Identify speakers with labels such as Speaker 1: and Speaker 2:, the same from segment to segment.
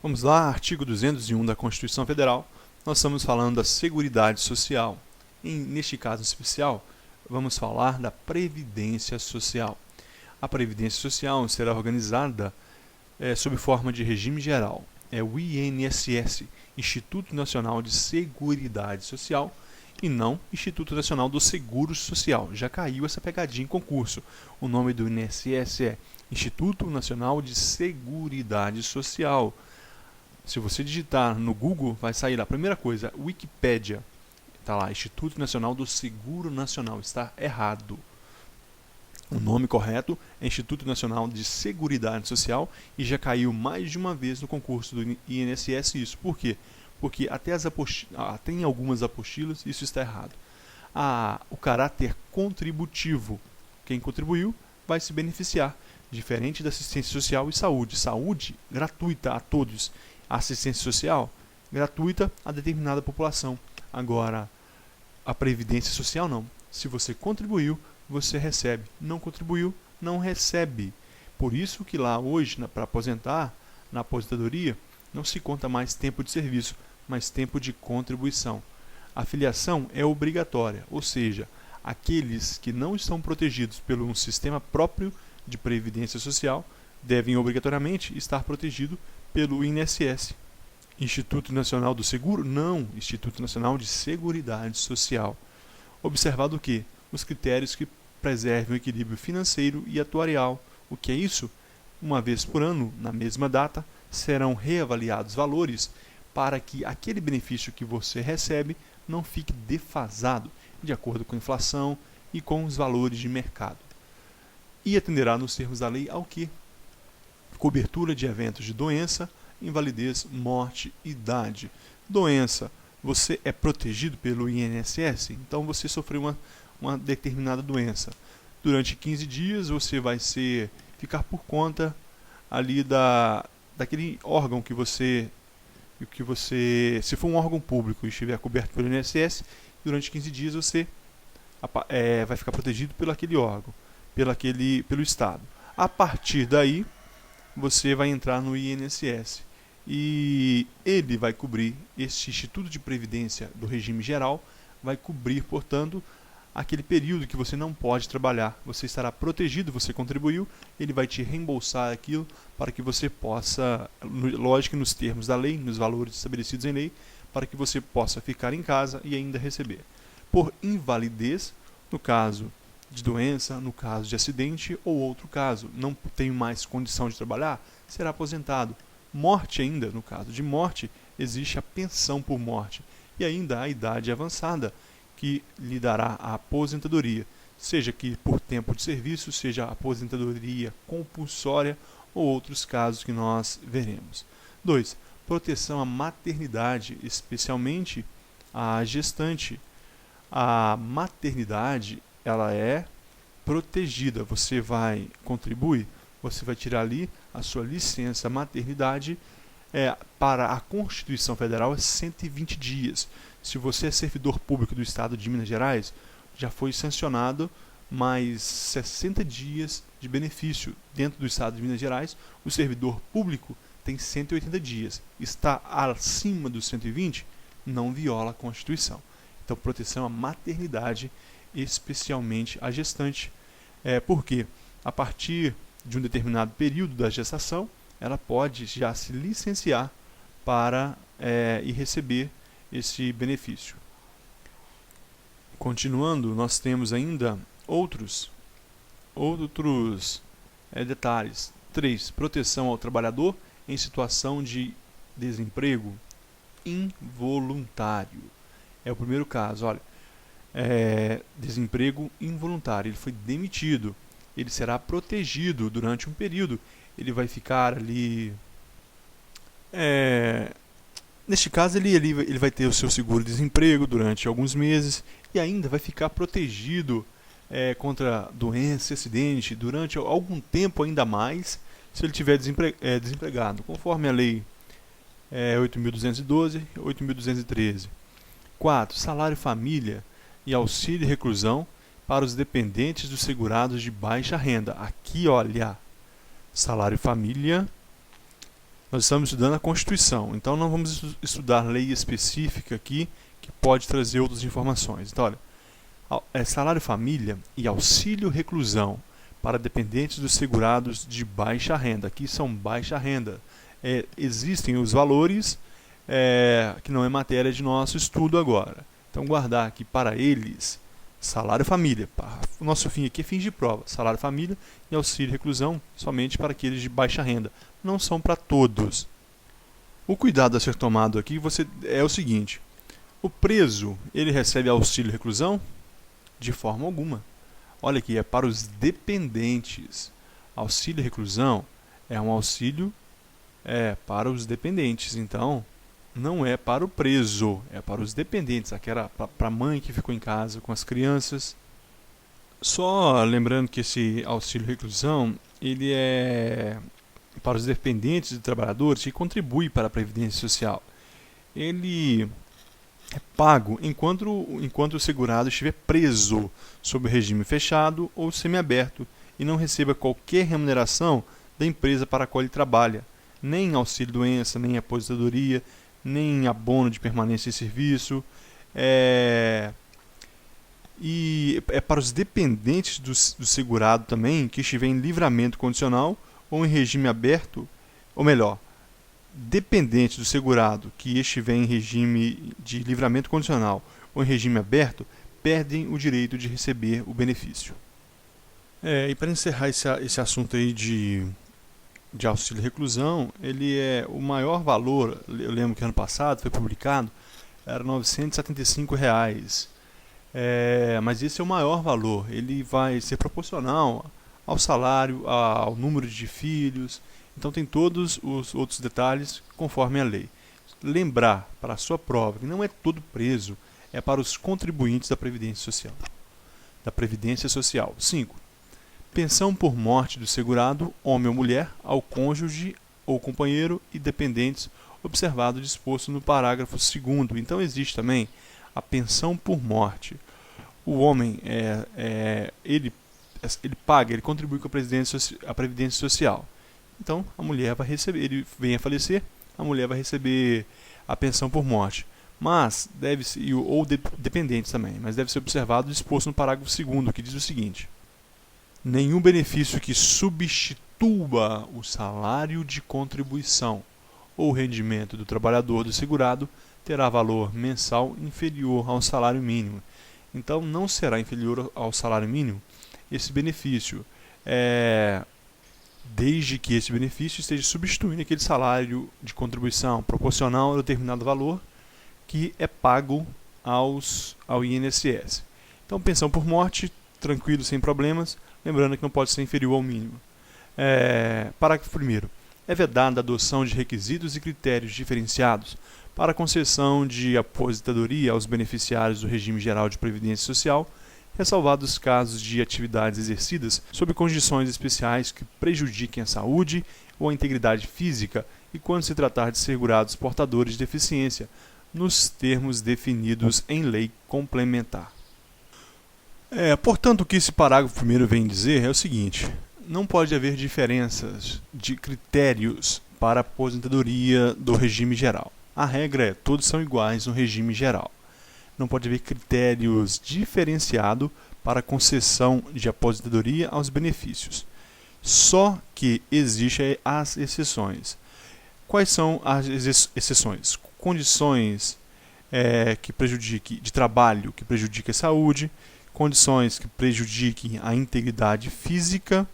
Speaker 1: Vamos lá, artigo 201 da Constituição Federal, nós estamos falando da Seguridade Social. Neste caso especial, vamos falar da Previdência Social. A Previdência Social será organizada sob forma de regime geral. É o INSS, Instituto Nacional de Seguridade Social, e não Instituto Nacional do Seguro Social. Já caiu essa pegadinha em concurso. O nome do INSS é Instituto Nacional de Seguridade Social. Se você digitar no Google, vai sair lá. A primeira coisa, Wikipédia. Está lá, Instituto Nacional do Seguro Nacional. Está errado. O nome correto é Instituto Nacional de Seguridade Social e já caiu mais de uma vez no concurso do INSS isso. Por quê? Porque até em algumas apostilas isso está errado. O caráter contributivo. Quem contribuiu vai se beneficiar. Diferente da assistência social e saúde. Saúde gratuita a todos. Assistência social gratuita a determinada população. Agora, a previdência social não. Se você contribuiu, você recebe. Não contribuiu, não recebe. Por isso que lá hoje, para aposentar, na aposentadoria, não se conta mais tempo de serviço, mas tempo de contribuição. A filiação é obrigatória, ou seja, aqueles que não estão protegidos por um sistema próprio de previdência social devem obrigatoriamente estar protegidos pelo INSS. Instituto Nacional do Seguro? Não, Instituto Nacional de Seguridade Social. Observado o quê? Os critérios que preservem o equilíbrio financeiro e atuarial. O que é isso? Uma vez por ano, na mesma data, serão reavaliados valores para que aquele benefício que você recebe não fique defasado de acordo com a inflação e com os valores de mercado. E atenderá nos termos da lei ao quê? Cobertura de eventos de doença, invalidez, morte, idade. Doença, você é protegido pelo INSS, então você sofreu uma determinada doença. Durante 15 dias você vai ficar por conta ali daquele órgão que você, se for um órgão público e estiver coberto pelo INSS, durante 15 dias você vai ficar protegido pelo aquele órgão, pelo Estado. A partir daí, você vai entrar no INSS e ele vai cobrir, este Instituto de Previdência do regime geral, vai cobrir, portanto, aquele período que você não pode trabalhar. Você estará protegido, você contribuiu, ele vai te reembolsar aquilo para que você possa, lógico, nos termos da lei, nos valores estabelecidos em lei, para que você possa ficar em casa e ainda receber. Por invalidez, no caso de doença, no caso de acidente ou outro caso, não tem mais condição de trabalhar, será aposentado. Morte ainda, no caso de morte, existe a pensão por morte e ainda a idade avançada, que lhe dará a aposentadoria, seja que por tempo de serviço, seja aposentadoria compulsória ou outros casos que nós veremos. 2. Proteção à maternidade, especialmente à gestante. A maternidade, ela é protegida. Você vai contribuir, você vai tirar ali a sua licença maternidade. Para a Constituição Federal é 120 dias. Se você é servidor público do Estado de Minas Gerais, já foi sancionado mais 60 dias de benefício. Dentro do Estado de Minas Gerais, o servidor público tem 180 dias. Está acima dos 120, não viola a Constituição. Então, proteção à maternidade, especialmente à gestante. Porque a partir de um determinado período da gestação, ela pode já se licenciar para e receber esse benefício. Continuando, nós temos ainda outros detalhes. 3. Proteção ao trabalhador em situação de desemprego involuntário. É o primeiro caso. Olha, desemprego involuntário. Ele foi demitido. Ele será protegido durante um período. Ele vai ficar ali... neste caso, ele vai ter o seu seguro-desemprego durante alguns meses e ainda vai ficar protegido contra doença e acidente durante algum tempo ainda mais, se ele estiver desempregado, conforme a lei 8.212 e 8.213. 4. Salário família e auxílio reclusão para os dependentes dos segurados de baixa renda. Aqui, olha, salário família, Nós estamos estudando a Constituição, então não vamos estudar lei específica aqui que pode trazer outras informações. Então, olha, salário família e auxílio reclusão para dependentes dos segurados de baixa renda. Aqui são baixa renda. Existem os valores que não é matéria de nosso estudo agora. Então, guardar aqui para eles salário família. O nosso fim aqui é fim de prova. Salário família e auxílio reclusão somente para aqueles de baixa renda. Não são para todos. O cuidado a ser tomado aqui é o seguinte. O preso, ele recebe auxílio reclusão? De forma alguma. Olha aqui, é para os dependentes. Auxílio reclusão é um auxílio para os dependentes. Então, não é para o preso, é para os dependentes. Aqui era para a mãe que ficou em casa com as crianças. Só lembrando que esse auxílio reclusão, ele é para os dependentes de trabalhadores que contribuem para a Previdência Social. Ele é pago enquanto o segurado estiver preso sob regime fechado ou semiaberto e não receba qualquer remuneração da empresa para a qual ele trabalha, nem auxílio-doença, nem aposentadoria, nem abono de permanência em serviço. E é para os dependentes do segurado também que estiver em livramento condicional ou em regime aberto, ou melhor, dependente do segurado que estiver em regime de livramento condicional ou em regime aberto, perdem o direito de receber o benefício. E para encerrar esse assunto aí de auxílio reclusão, ele é o maior valor, eu lembro que ano passado foi publicado, era R$ 975. Mas esse é o maior valor, ele vai ser proporcional ao salário, ao número de filhos, então tem todos os outros detalhes conforme a lei. Lembrar para a sua prova que não é todo preso, é para os contribuintes da Previdência Social. 5. Pensão por morte do segurado, homem ou mulher, ao cônjuge ou companheiro e dependentes, observado o disposto no parágrafo 2º. Então existe também a pensão por morte. O homem ele paga, ele contribui com a Previdência Social. Então a mulher vai receber, ele vem a falecer, a mulher vai receber a pensão por morte. Mas deve ser, ou dependentes também, mas deve ser observado o disposto no parágrafo 2º, que diz o seguinte: nenhum benefício que substitua o salário de contribuição ou rendimento do trabalhador do segurado terá valor mensal inferior ao salário mínimo. Então, não será inferior ao salário mínimo esse benefício, desde que esse benefício esteja substituindo aquele salário de contribuição proporcional a determinado valor que é pago ao INSS. Então, pensão por morte, tranquilo, sem problemas, lembrando que não pode ser inferior ao mínimo. Parágrafo 1º. É vedada a adoção de requisitos e critérios diferenciados para a concessão de aposentadoria aos beneficiários do regime geral de previdência social, ressalvados os casos de atividades exercidas sob condições especiais que prejudiquem a saúde ou a integridade física e quando se tratar de segurados portadores de deficiência, nos termos definidos em lei complementar. Portanto, o que esse parágrafo primeiro vem dizer é o seguinte: não pode haver diferenças de critérios para a aposentadoria do regime geral. A regra é todos são iguais no regime geral. Não pode haver critérios diferenciados para a concessão de aposentadoria aos benefícios. Só que existem as exceções. Quais são as exceções? Condições que prejudiquem de trabalho, que prejudiquem a saúde, condições que prejudiquem a integridade física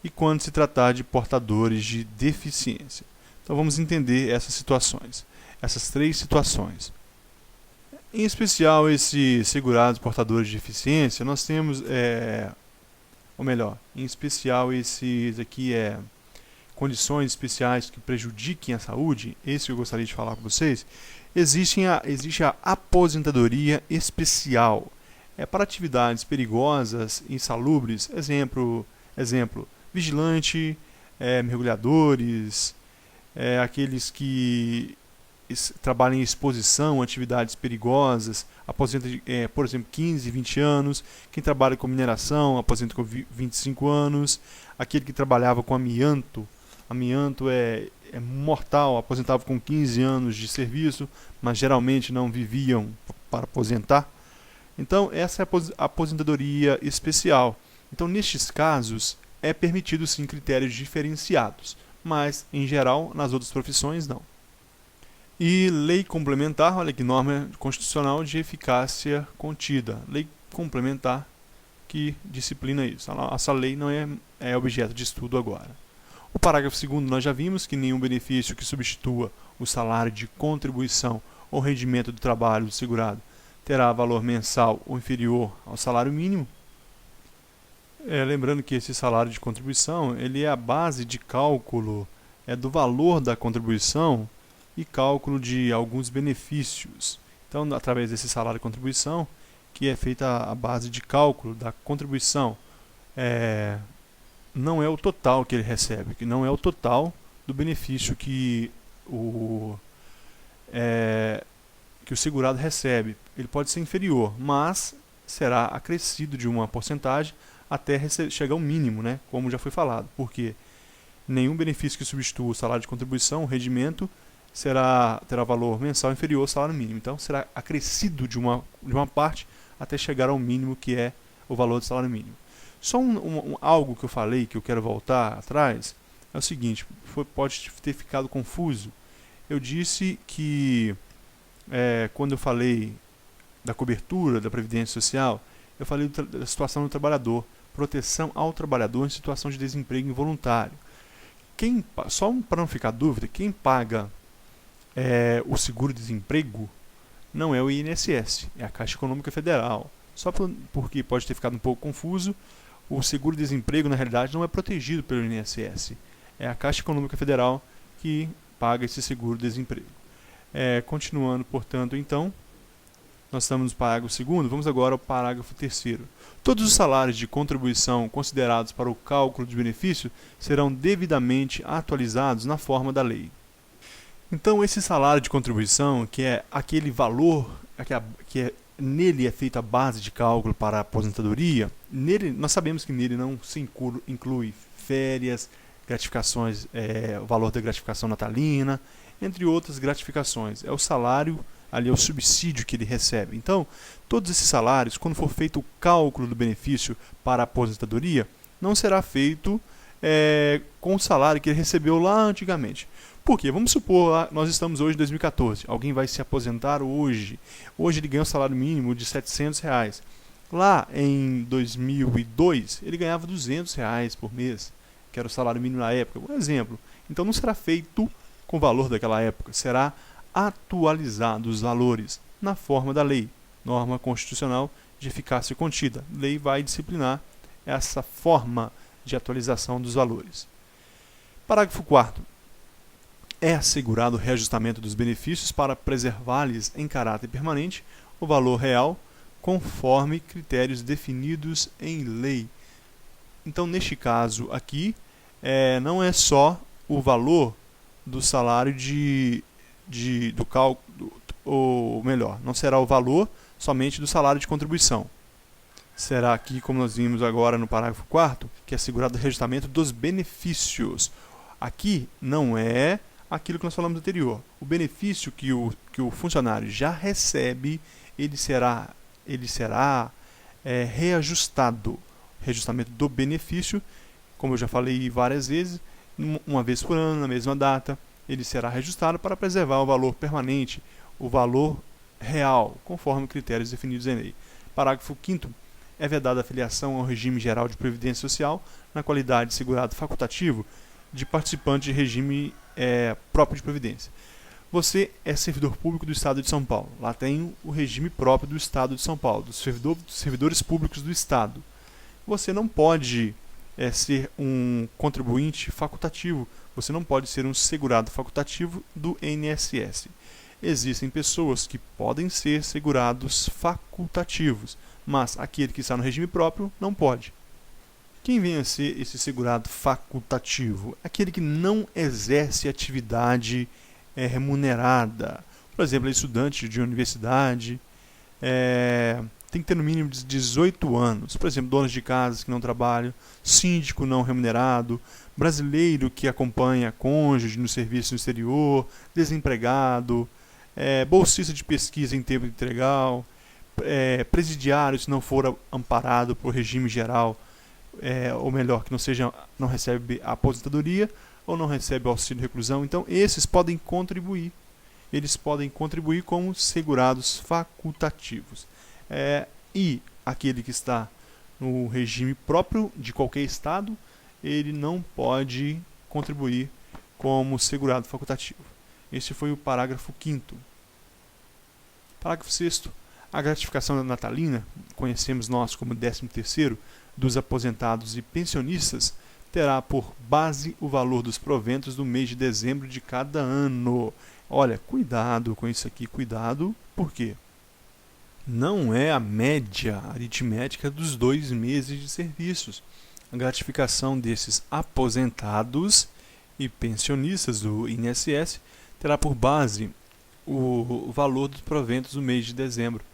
Speaker 1: e quando se tratar de portadores de deficiência. Então vamos entender essas situações, essas três situações. Em especial, esses segurados portadores de deficiência, nós temos, ou melhor, em especial esses aqui condições especiais que prejudiquem a saúde, esse que eu gostaria de falar com vocês, existe a aposentadoria especial. Para atividades perigosas, insalubres, exemplo, vigilante, mergulhadores, aqueles que trabalham em exposição, atividades perigosas, aposenta, por exemplo, 15, 20 anos, quem trabalha com mineração, aposenta com 25 anos, aquele que trabalhava com amianto mortal, aposentavam com 15 anos de serviço, mas geralmente não viviam para aposentar. Então, essa é a aposentadoria especial. Então, nestes casos, é permitido sim critérios diferenciados, mas, em geral, nas outras profissões, não. E lei complementar, olha que norma constitucional de eficácia contida. Lei complementar que disciplina isso. Essa lei não é objeto de estudo agora. O parágrafo 2º nós já vimos que nenhum benefício que substitua o salário de contribuição ou rendimento do trabalho do segurado terá valor mensal ou inferior ao salário mínimo. Lembrando que esse salário de contribuição ele é a base de cálculo do valor da contribuição e cálculo de alguns benefícios. Então, através desse salário de contribuição, que é feita a base de cálculo da contribuição, não é o total que ele recebe, que não é o total do benefício que o segurado recebe. Ele pode ser inferior, mas será acrescido de uma porcentagem até chegar ao mínimo, né? Como já foi falado, porque nenhum benefício que substitua o salário de contribuição, o rendimento, terá valor mensal inferior ao salário mínimo. Então, será acrescido de uma parte até chegar ao mínimo, que é o valor do salário mínimo. Só algo que eu falei, que eu quero voltar atrás, é o seguinte, pode ter ficado confuso. Eu disse que, quando eu falei da cobertura da Previdência Social, eu falei da situação do trabalhador, proteção ao trabalhador em situação de desemprego involuntário. Só para não ficar dúvida, quem paga o seguro-desemprego não é o INSS, é a Caixa Econômica Federal. Só porque pode ter ficado um pouco confuso, o seguro-desemprego, na realidade, não é protegido pelo INSS. É a Caixa Econômica Federal que paga esse seguro-desemprego. Continuando, portanto, então, nós estamos no parágrafo 2º, vamos agora ao parágrafo 3º. Todos os salários de contribuição considerados para o cálculo de benefício serão devidamente atualizados na forma da lei. Então, esse salário de contribuição, que é aquele valor nele é feita a base de cálculo para a aposentadoria, nós sabemos que nele não se inclui férias, gratificações, o valor da gratificação natalina, entre outras gratificações. É o salário, ali é o subsídio que ele recebe. Então, todos esses salários, quando for feito o cálculo do benefício para a aposentadoria, não será feito com o salário que ele recebeu lá antigamente. Por quê? Vamos supor, nós estamos hoje em 2014, alguém vai se aposentar hoje. Hoje ele ganha um salário mínimo de R$700. Lá em 2002, ele ganhava R$200 por mês, que era o salário mínimo na época. Um exemplo. Então não será feito com o valor daquela época, será atualizado os valores na forma da lei, norma constitucional de eficácia contida. A lei vai disciplinar essa forma de atualização dos valores. Parágrafo 4º. É assegurado o reajustamento dos benefícios para preservar-lhes em caráter permanente o valor real, conforme critérios definidos em lei. Então, neste caso aqui, não é só o valor do salário do cálculo, ou melhor, não será o valor somente do salário de contribuição. Será aqui, como nós vimos agora no parágrafo 4º, que é assegurado o reajustamento dos benefícios. Aqui não é aquilo que nós falamos anterior. O benefício que o funcionário já recebe, ele será reajustado. Reajustamento do benefício, como eu já falei várias vezes, uma vez por ano, na mesma data, ele será reajustado para preservar o valor permanente, o valor real, conforme critérios definidos em lei. Parágrafo 5º. É vedada a filiação ao regime geral de previdência social na qualidade de segurado facultativo de participante de regime próprio de previdência. Você é servidor público do Estado de São Paulo. Lá tem o regime próprio do Estado de São Paulo, dos servidores públicos do Estado. Você não pode ser um contribuinte facultativo, você não pode ser um segurado facultativo do INSS. Existem pessoas que podem ser segurados facultativos, mas aquele que está no regime próprio não pode. Quem vem a ser esse segurado facultativo? Aquele que não exerce atividade remunerada. Por exemplo, é estudante de universidade, tem que ter no mínimo de 18 anos. Por exemplo, donos de casas que não trabalham, síndico não remunerado, brasileiro que acompanha cônjuge no serviço no exterior, desempregado, bolsista de pesquisa em tempo integral, presidiário se não for amparado por regime geral, ou melhor, que não recebe a aposentadoria ou não recebe o auxílio reclusão. Então, esses podem contribuir. Eles podem contribuir como segurados facultativos. E aquele que está no regime próprio de qualquer estado, ele não pode contribuir como segurado facultativo. Este foi o parágrafo 5º. Parágrafo 6º. A gratificação natalina, conhecemos nós como 13º, dos aposentados e pensionistas, terá por base o valor dos proventos do mês de dezembro de cada ano. Olha, cuidado com isso aqui, cuidado, por quê? Não é a média aritmética dos 2 meses de serviços. A gratificação desses aposentados e pensionistas do INSS terá por base o valor dos proventos do mês de dezembro.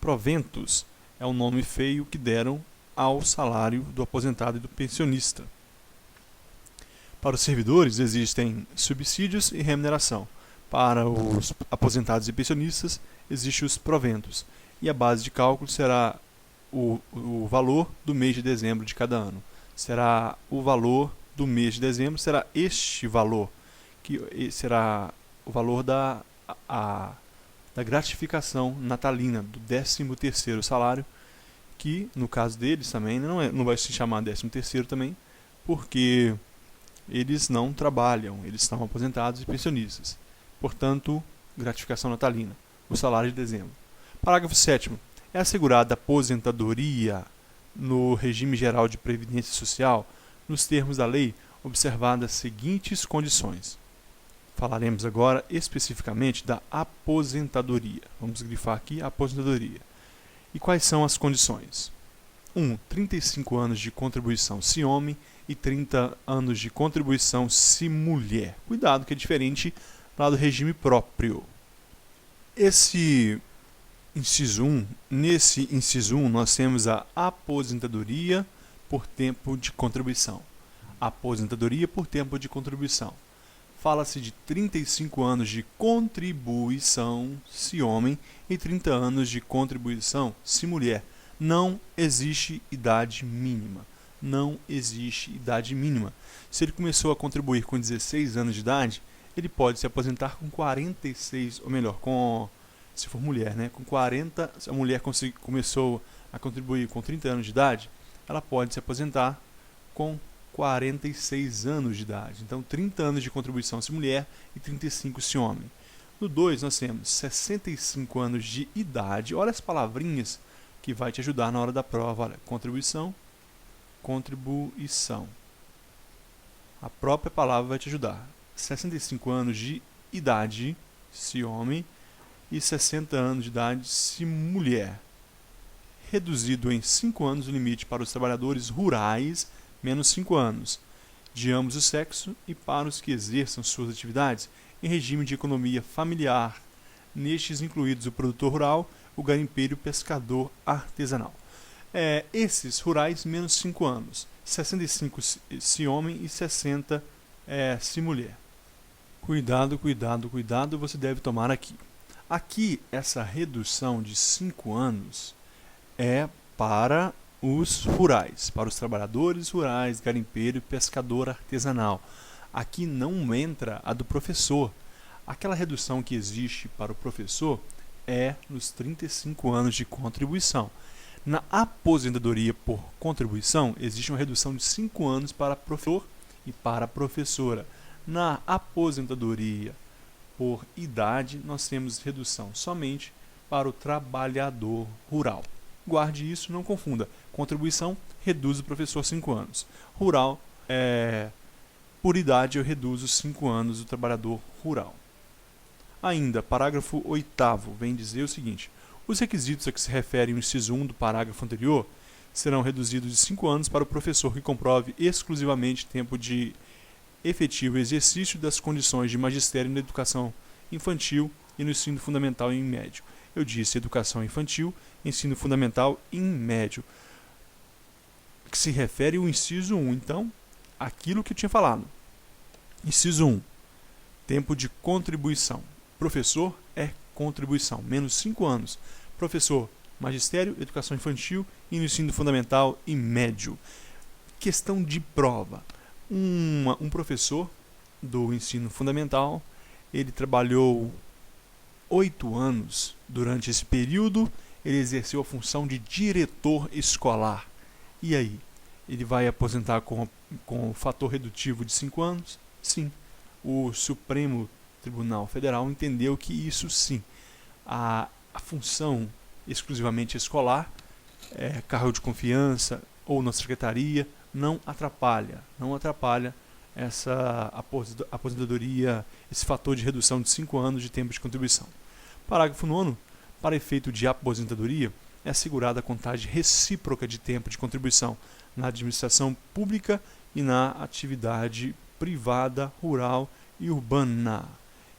Speaker 1: Proventos é o nome feio que deram ao salário do aposentado e do pensionista. Para os servidores existem subsídios e remuneração. Para os aposentados e pensionistas existem os proventos. E a base de cálculo será o valor do mês de dezembro de cada ano. Será o valor do mês de dezembro, será este valor, que será o valor da gratificação natalina, do 13º salário, que no caso deles também não vai se chamar 13º também, porque eles não trabalham, eles estão aposentados e pensionistas. Portanto, gratificação natalina, o salário de dezembro. Parágrafo 7º. É assegurada aposentadoria no regime geral de previdência social, nos termos da lei, observadas as seguintes condições. Falaremos agora especificamente da aposentadoria. Vamos grifar aqui a aposentadoria. E quais são as condições? 35 anos de contribuição se homem e 30 anos de contribuição se mulher. Cuidado que é diferente lá do regime próprio. Esse inciso 1, nesse inciso 1 nós temos a aposentadoria por tempo de contribuição. Aposentadoria por tempo de contribuição. Fala-se de 35 anos de contribuição se homem e 30 anos de contribuição se mulher. Não existe idade mínima. Não existe idade mínima. Se ele começou a contribuir com 16 anos de idade, ele pode se aposentar com 46, ou melhor, se for mulher, né? Com 40, se a mulher começou a contribuir com 30 anos de idade, ela pode se aposentar com 46 anos de idade. Então, 30 anos de contribuição se mulher e 35 se homem. No 2, nós temos 65 anos de idade. Olha as palavrinhas que vai te ajudar na hora da prova. Olha, contribuição. A própria palavra vai te ajudar. 65 anos de idade se homem e 60 anos de idade se mulher. Reduzido em 5 anos o limite para os trabalhadores rurais, menos 5 anos, de ambos os sexos, e para os que exerçam suas atividades em regime de economia familiar, nestes incluídos o produtor rural, o garimpeiro e o pescador artesanal. Esses rurais, menos 5 anos, 65 se homem e 60 se mulher. Cuidado, cuidado, cuidado, você deve tomar aqui. Aqui, essa redução de 5 anos é para os rurais, para os trabalhadores rurais, garimpeiro e pescador artesanal. Aqui não entra a do professor. Aquela redução que existe para o professor é nos 35 anos de contribuição. Na aposentadoria por contribuição, existe uma redução de 5 anos para professor e para professora. Na aposentadoria por idade, nós temos redução somente para o trabalhador rural. Guarde isso, não confunda. Contribuição, reduz o professor 5 anos. Rural, por idade, eu reduzo 5 anos do trabalhador rural. Ainda, parágrafo 8º, vem dizer o seguinte: os requisitos a que se refere o inciso 1 do parágrafo anterior serão reduzidos de 5 anos para o professor que comprove exclusivamente tempo de efetivo exercício das condições de magistério na educação infantil e no ensino fundamental e médio, Eu disse educação infantil, ensino fundamental e médio, que se refere ao inciso 1. Então, aquilo que eu tinha falado. Inciso 1, tempo de contribuição. Professor é contribuição, menos 5 anos. Professor, magistério, educação infantil e no ensino fundamental e médio. Questão de prova. Um professor do ensino fundamental, ele trabalhou 8 anos. Durante esse período, ele exerceu a função de diretor escolar. E aí? Ele vai aposentar com o fator redutivo de 5 anos? Sim. O Supremo Tribunal Federal entendeu que isso sim. A função exclusivamente escolar, cargo de confiança ou na secretaria, não atrapalha essa aposentadoria, esse fator de redução de 5 anos de tempo de contribuição. Parágrafo 9º. Para efeito de aposentadoria, é assegurada a contagem recíproca de tempo de contribuição na administração pública e na atividade privada, rural e urbana.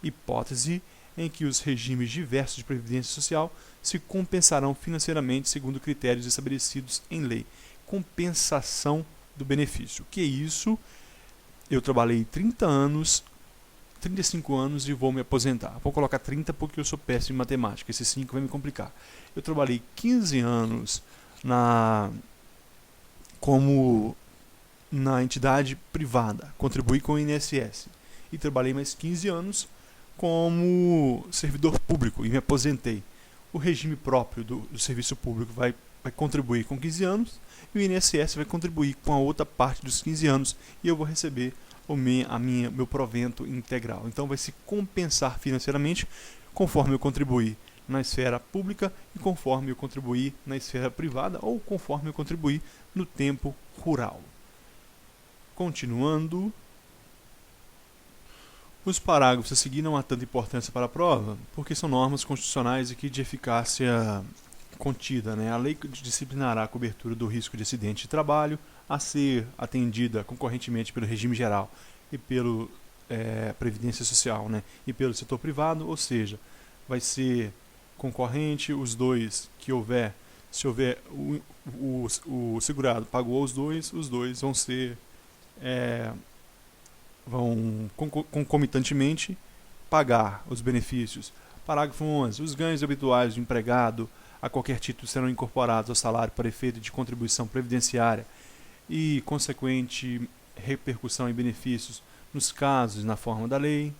Speaker 1: Hipótese em que os regimes diversos de previdência social se compensarão financeiramente segundo critérios estabelecidos em lei. Compensação do benefício. O que é isso? Eu trabalhei 30 anos, 35 anos e vou me aposentar. Vou colocar 30 porque eu sou péssimo em matemática, esse 5 vai me complicar. Eu trabalhei 15 anos como na entidade privada, contribuí com o INSS. E trabalhei mais 15 anos como servidor público e me aposentei. O regime próprio do serviço público vai contribuir com 15 anos e o INSS vai contribuir com a outra parte dos 15 anos e eu vou receber meu provento integral. Então vai se compensar financeiramente conforme eu contribuir na esfera pública e conforme eu contribuir na esfera privada ou conforme eu contribuir no tempo rural. Continuando, os parágrafos a seguir não há tanta importância para a prova, porque são normas constitucionais aqui de eficácia contida. A lei disciplinará a cobertura do risco de acidente de trabalho a ser atendida concorrentemente pelo regime geral e pelo Previdência Social, e pelo setor privado, ou seja, vai ser concorrente os dois que houver. Se houver o segurado pagou os dois vão ser vão concomitantemente pagar os benefícios. Parágrafo 11. Os ganhos habituais do empregado a qualquer título serão incorporados ao salário para efeito de contribuição previdenciária e consequente repercussão em benefícios nos casos na forma da lei.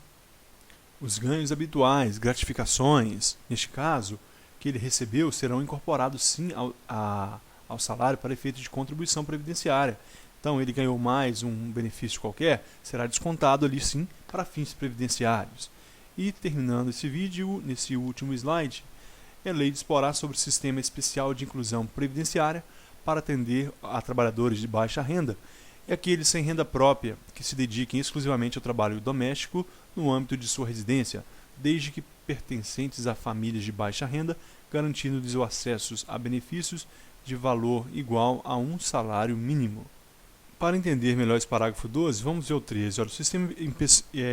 Speaker 1: Os ganhos habituais, gratificações, neste caso, que ele recebeu, serão incorporados sim ao salário para efeito de contribuição previdenciária. Então, ele ganhou mais um benefício qualquer, será descontado ali sim para fins previdenciários. E terminando esse vídeo, nesse último slide, a lei disporá sobre o Sistema Especial de Inclusão Previdenciária para atender a trabalhadores de baixa renda e aqueles sem renda própria que se dediquem exclusivamente ao trabalho doméstico no âmbito de sua residência, desde que pertencentes a famílias de baixa renda, garantindo-lhes o acesso a benefícios de valor igual a um salário mínimo. Para entender melhor esse parágrafo 12, vamos ver o 13. O Sistema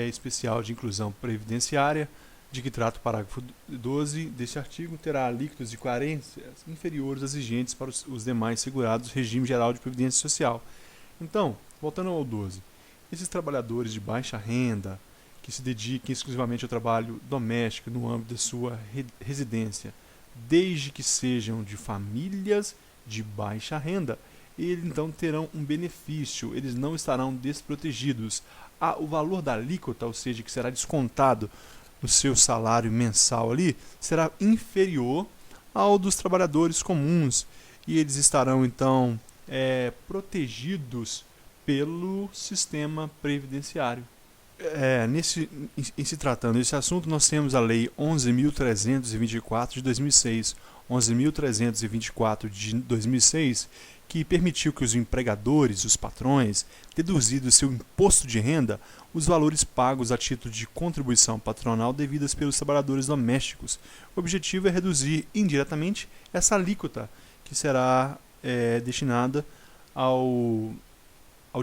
Speaker 1: Especial de Inclusão Previdenciária, de que trata o parágrafo 12 deste artigo, terá alíquotas de carências inferiores às vigentes para os demais segurados do regime geral de previdência social. Então, voltando ao 12, esses trabalhadores de baixa renda, que se dediquem exclusivamente ao trabalho doméstico no âmbito da sua residência, desde que sejam de famílias de baixa renda, eles então terão um benefício, eles não estarão desprotegidos. O valor da alíquota, ou seja, que será descontado no seu salário mensal ali, será inferior ao dos trabalhadores comuns e eles estarão então protegidos pelo sistema previdenciário. Em se tratando desse assunto, nós temos a Lei 11.324 de 2006, 11.324 de 2006, que permitiu que os empregadores, os patrões, deduzido do seu imposto de renda, os valores pagos a título de contribuição patronal devidas pelos trabalhadores domésticos. O objetivo é reduzir indiretamente essa alíquota, que será destinada ao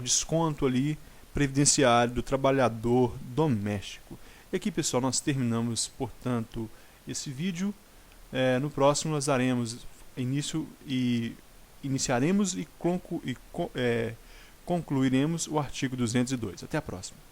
Speaker 1: desconto ali previdenciário do trabalhador doméstico. E aqui, pessoal, nós terminamos, portanto, esse vídeo. No próximo nós daremos iniciaremos e concluiremos o artigo 202. Até a próxima.